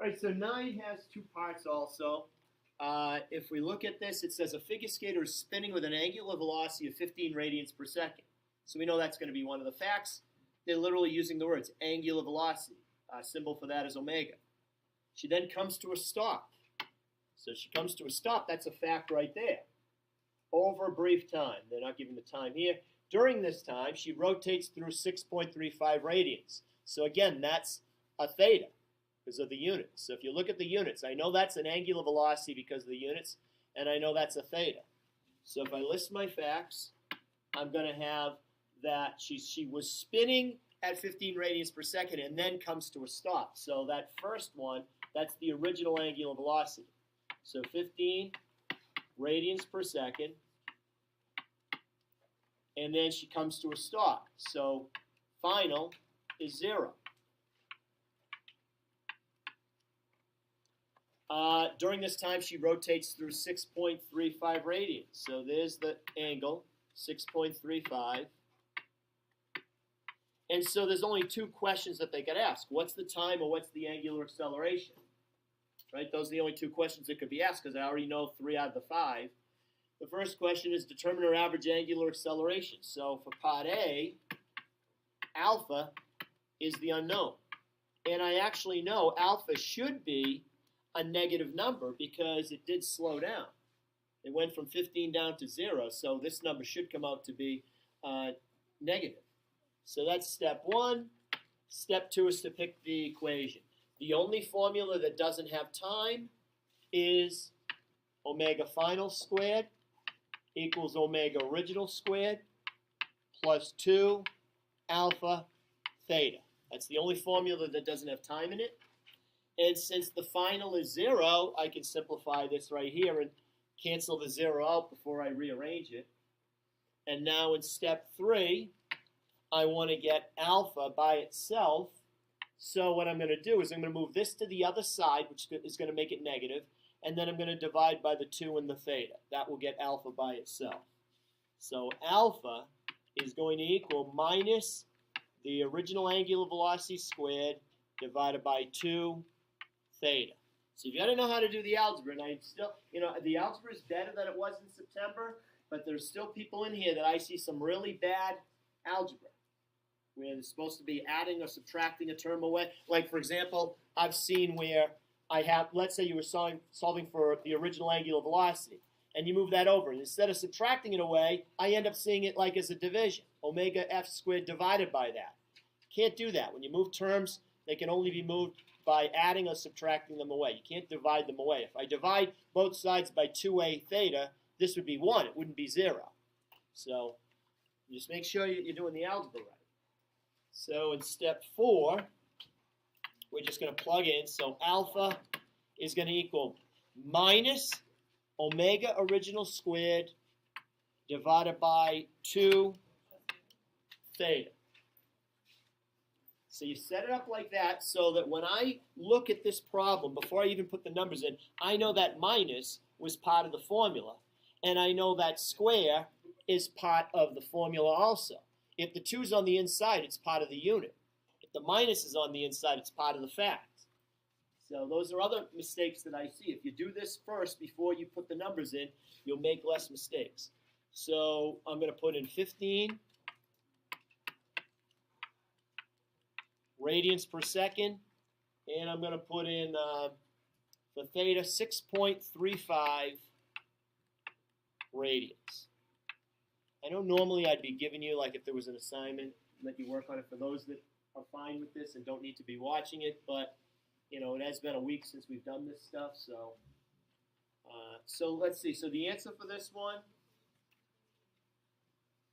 All right, so 9 has two parts also. If we look at this, it says a figure skater is spinning with an angular velocity of 15 radians per second. So we know that's going to be one of the facts. They're literally using the words angular velocity. Symbol for that is omega. She then comes to a stop. So she comes to a stop. That's a fact right there. Over a brief time. They're not giving the time here. During this time, she rotates through 6.35 radians. So again, that's a theta because of the units. So if you look at the units, I know that's an angular velocity because of the units, and I know that's a theta. So if I list my facts, I'm going to have that she was spinning at 15 radians per second and then comes to a stop. So that first one, that's the original angular velocity. So 15 radians per second, and then she comes to a stop. So final is 0. During this time, she rotates through 6.35 radians. So there's the angle, 6.35. And so there's only two questions that they could ask. What's the time or what's the angular acceleration? Right? Those are the only two questions that could be asked because I already know 3 out of the 5. The first question is determine her average angular acceleration. So for part A, alpha is the unknown. And I actually know alpha should be a negative number because it did slow down. It went from 15 down to 0, so this number should come out to be negative. So that's step 1. Step 2 is to pick the equation. The only formula that doesn't have time is omega final squared equals omega original squared plus 2 alpha theta. That's the only formula that doesn't have time in it. And since the final is 0, I can simplify this right here and cancel the 0 out before I rearrange it. And now in step 3, I want to get alpha by itself. So what I'm going to do is I'm going to move this to the other side, which is going to make it negative, and then I'm going to divide by the 2 and the theta. That will get alpha by itself. So alpha is going to equal minus the original angular velocity squared divided by 2 theta. So you've got to know how to do the algebra. And I still, the algebra is better than it was in September, but there's still people in here that I see some really bad algebra, where they're supposed to be adding or subtracting a term away. Like, for example, I've seen where I have, let's say you were solving for the original angular velocity, and you move that over. And instead of subtracting it away, I end up seeing it like as a division. Omega f squared divided by that. Can't do that. When you move terms, they can only be moved by adding or subtracting them away. You can't divide them away. If I divide both sides by 2a theta, this would be 1. It wouldn't be 0. So just make sure you're doing the algebra right. So in step 4, we're just going to plug in. So alpha is going to equal minus omega original squared divided by 2 theta. So you set it up like that so that when I look at this problem, before I even put the numbers in, I know that minus was part of the formula. And I know that square is part of the formula also. If the 2 is on the inside, it's part of the unit. If the minus is on the inside, it's part of the fact. So those are other mistakes that I see. If you do this first before you put the numbers in, you'll make less mistakes. So I'm going to put in 15 radians per second, and I'm going to put in, for theta, 6.35 radians. I know normally I'd be giving you, like if there was an assignment, let you work on it for those that are fine with this and don't need to be watching it, but, it has been a week since we've done this stuff, so. So let's see. So the answer for this one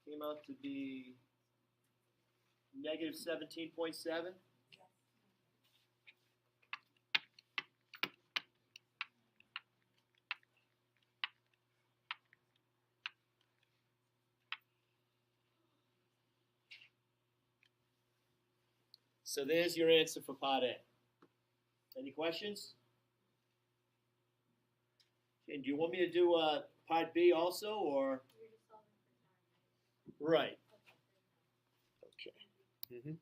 came out to be negative 17.7. So there's your answer for part A. Any questions? And do you want me to do part B also, or? Right. Okay.